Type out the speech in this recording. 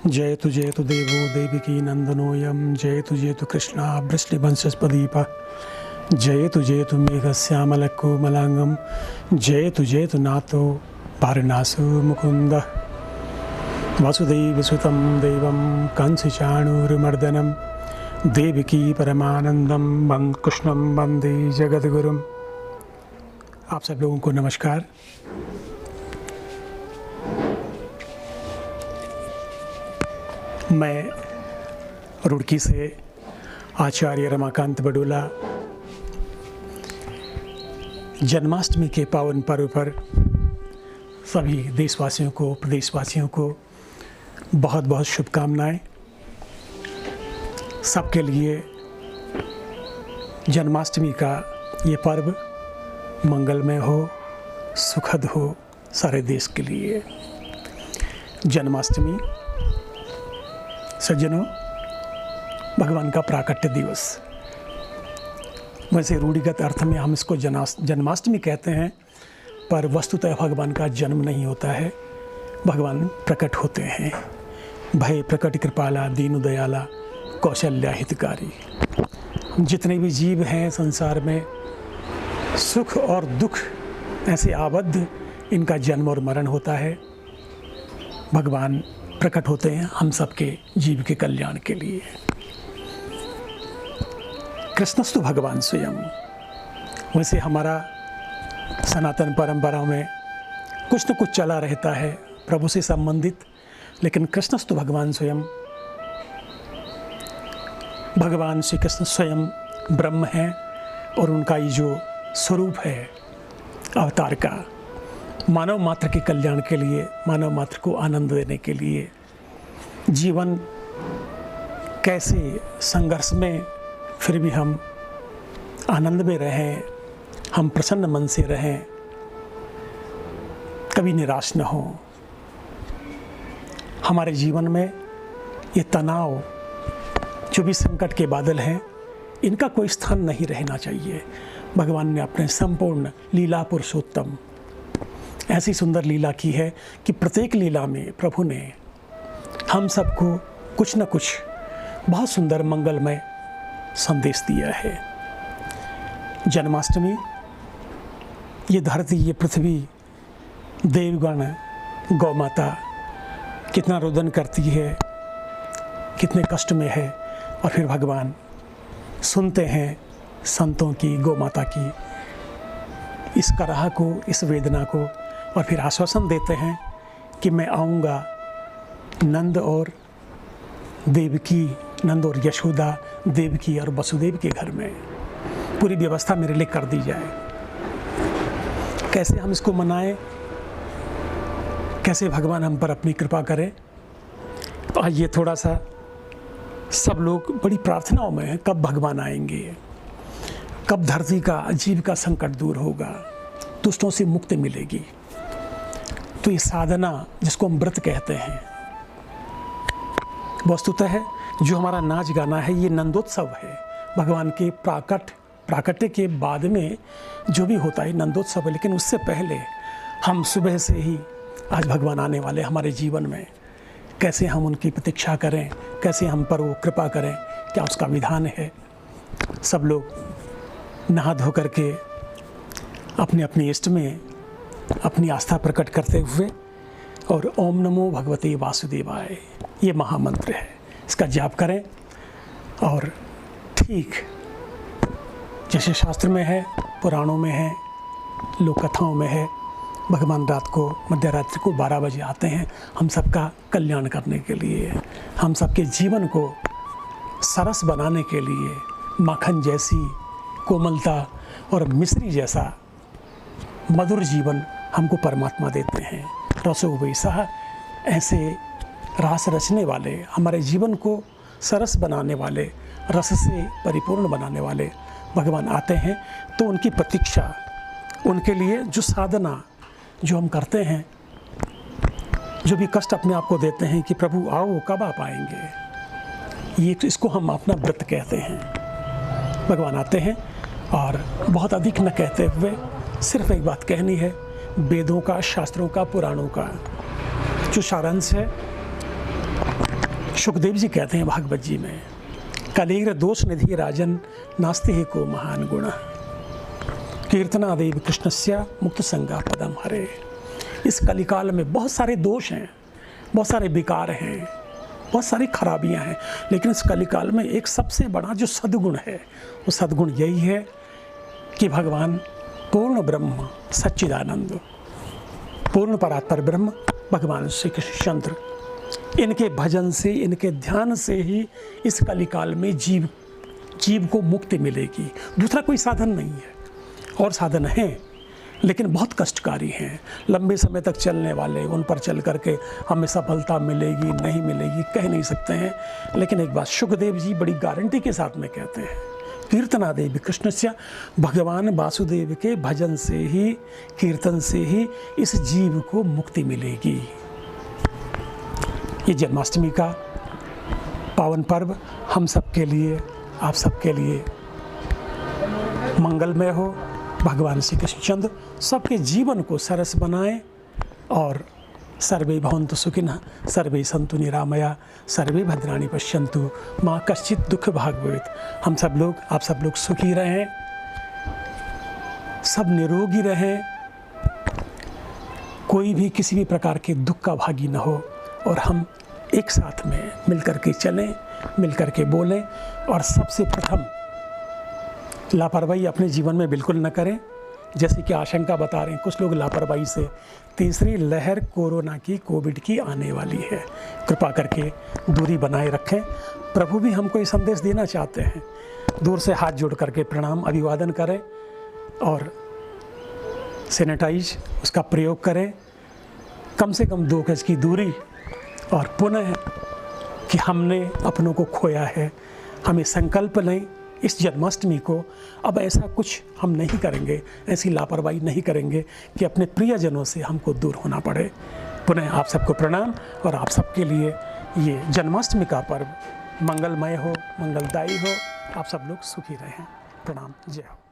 जयतु देवो देवकी नंदनोऽयं जयतु कृष्णा वृष्णिवंशस्पदीप जयतु मेघश्यामलकोमलांगं जयतु नाथो वारणासो मुकुंद वसुदेवसुतं देवं कंसचाणूरमर्दनं देवकी परमानंदं कृष्णं वंदे जगद्गुरुम्। आप सब लोगों को नमस्कार। मैं रुड़की से आचार्य रमाकांत बडोला जन्माष्टमी के पावन पर्व पर सभी देशवासियों को, प्रदेशवासियों को बहुत बहुत शुभकामनाएं। सबके लिए जन्माष्टमी का ये पर्व मंगलमय हो, सुखद हो सारे देश के लिए। जन्माष्टमी सज्जनों, भगवान का प्राकट्य दिवस। वैसे रूढ़िगत अर्थ में हम इसको जन्माष्टमी कहते हैं, पर वस्तुतः भगवान का जन्म नहीं होता है, भगवान प्रकट होते हैं। भय प्रकट कृपाला दीनु दयाला कौशल्या हितकारी। जितने भी जीव हैं संसार में, सुख और दुख ऐसे आबद्ध, इनका जन्म और मरण होता है। भगवान प्रकट होते हैं हम सबके जीव के कल्याण के लिए। कृष्णस्तु भगवान स्वयं। वैसे हमारा सनातन परंपरा में कुछ न कुछ चला रहता है प्रभु से संबंधित, लेकिन कृष्णस्तु भगवान स्वयं। भगवान श्री कृष्ण स्वयं ब्रह्म है और उनका ये जो स्वरूप है अवतार का, मानव मात्र के कल्याण के लिए, मानव मात्र को आनंद देने के लिए, जीवन कैसे संघर्ष में फिर भी हम आनंद में रहें, हम प्रसन्न मन से रहें, कभी निराश न हो। हमारे जीवन में ये तनाव, जो भी संकट के बादल हैं, इनका कोई स्थान नहीं रहना चाहिए। भगवान ने अपने संपूर्ण लीला पुरुषोत्तम ऐसी सुंदर लीला की है कि प्रत्येक लीला में प्रभु ने हम सबको कुछ न कुछ बहुत सुंदर मंगलमय संदेश दिया है। जन्माष्टमी, ये धरती, ये पृथ्वी, देवगण, गौ माता कितना रुदन करती है, कितने कष्ट में है, और फिर भगवान सुनते हैं संतों की, गौ माता की इस कराह को, इस वेदना को, और फिर आश्वासन देते हैं कि मैं आऊँगा नंद और देवकी, नंद और यशोदा, देवकी और वसुदेव के घर में पूरी व्यवस्था मेरे लिए कर दी जाए। कैसे हम इसको मनाएं, कैसे भगवान हम पर अपनी कृपा करें। तो आइए थोड़ा सा, सब लोग बड़ी प्रार्थनाओं में हैं, कब भगवान आएंगे, कब धरती का, जीव का संकट दूर होगा, दुष्टों से मुक्ति मिलेगी। तो ये साधना जिसको हम व्रत कहते हैं, वस्तुतः है जो हमारा नाच गाना है, ये नंदोत्सव है। भगवान के प्राकट्य के बाद में जो भी होता है नंदोत्सव है, लेकिन उससे पहले हम सुबह से ही, आज भगवान आने वाले हमारे जीवन में, कैसे हम उनकी प्रतीक्षा करें, कैसे हम पर वो कृपा करें, क्या उसका विधान है। सब लोग नहा धो करके अपने अपने इष्ट में अपनी आस्था प्रकट करते हुए, और ओम नमो भगवते वासुदेवाय, ये महामंत्र है, इसका जाप करें। और ठीक जैसे शास्त्र में है, पुराणों में है, लोक कथाओं में है, भगवान रात को, मध्य रात्रि को 12 बजे आते हैं हम सबका कल्याण करने के लिए, हम सबके जीवन को सरस बनाने के लिए। माखन जैसी कोमलता और मिश्री जैसा मधुर जीवन हमको परमात्मा देते हैं। रसो वैसा, ऐसे रस रचने वाले, हमारे जीवन को सरस बनाने वाले, रस से परिपूर्ण बनाने वाले भगवान आते हैं। तो उनकी प्रतीक्षा, उनके लिए जो साधना जो हम करते हैं, जो भी कष्ट अपने आप को देते हैं कि प्रभु आओ, कब आप आएंगे, ये इसको हम अपना व्रत कहते हैं। भगवान आते हैं और बहुत अधिक न कहते हुए सिर्फ एक बात कहनी है, वेदों का, शास्त्रों का, पुराणों का जो सारांश है सुखदेव जी कहते हैं भागवत जी में, कलेर दोष निधि राजन नास्ति ही को महान गुण, कीर्तनादेव कृष्णस्य मुक्त संगा पदम हरे। इस कलिकाल में बहुत सारे दोष हैं, बहुत सारे विकार हैं, बहुत सारी खराबियां हैं, लेकिन इस कलिकाल में एक सबसे बड़ा जो सद्गुण है, वो सद्गुण यही है कि भगवान पूर्ण ब्रह्म सच्चिदानंद, पूर्ण परात्पर ब्रह्म भगवान श्री कृष्णचंद्र, इनके भजन से, इनके ध्यान से ही इस कलिकाल में जीव को मुक्ति मिलेगी। दूसरा कोई साधन नहीं है। और साधन हैं लेकिन बहुत कष्टकारी हैं, लंबे समय तक चलने वाले, उन पर चल करके हमें सफलता मिलेगी नहीं मिलेगी कह नहीं सकते हैं। लेकिन एक बात सुखदेव जी बड़ी गारंटी के साथ में कहते हैं, कीर्तनादेव कृष्णस्य, भगवान वासुदेव के भजन से ही, कीर्तन से ही इस जीव को मुक्ति मिलेगी। ये जन्माष्टमी का पावन पर्व हम सबके लिए, आप सबके लिए मंगलमय हो। भगवान श्री कृष्णचंद्र सबके जीवन को सरस बनाएं और सर्वे भवन्तु सुखिनः, सर्वे सन्तु निरामया, सर्वे भद्राणि पश्यन्तु माँ कश्चित् दुःख भाग् भवेत्। हम सब लोग, आप सब लोग सुखी रहें, सब निरोगी रहें, कोई भी किसी भी प्रकार के दुख का भागी न हो, और हम एक साथ में मिलकर के चलें, मिलकर के बोलें। और सबसे प्रथम लापरवाही अपने जीवन में बिल्कुल न करें, जैसे कि आशंका बता रहे हैं कुछ लोग लापरवाही से। तीसरी लहर कोरोना की, कोविड की आने वाली है, कृपा करके दूरी बनाए रखें। प्रभु भी हमको ये संदेश देना चाहते हैं, दूर से हाथ जोड़ करके प्रणाम अभिवादन करें और सैनिटाइज उसका प्रयोग करें, कम से कम 2 गज की दूरी। और पुनः कि हमने अपनों को खोया है, हमें संकल्प लें इस जन्माष्टमी को अब ऐसा कुछ हम नहीं करेंगे, ऐसी लापरवाही नहीं करेंगे कि अपने प्रियजनों से हमको दूर होना पड़े। पुनः आप सबको प्रणाम, और आप सबके लिए ये जन्माष्टमी का पर्व मंगलमय हो, मंगलदायी हो। आप सब लोग सुखी रहें। प्रणाम, जय हो।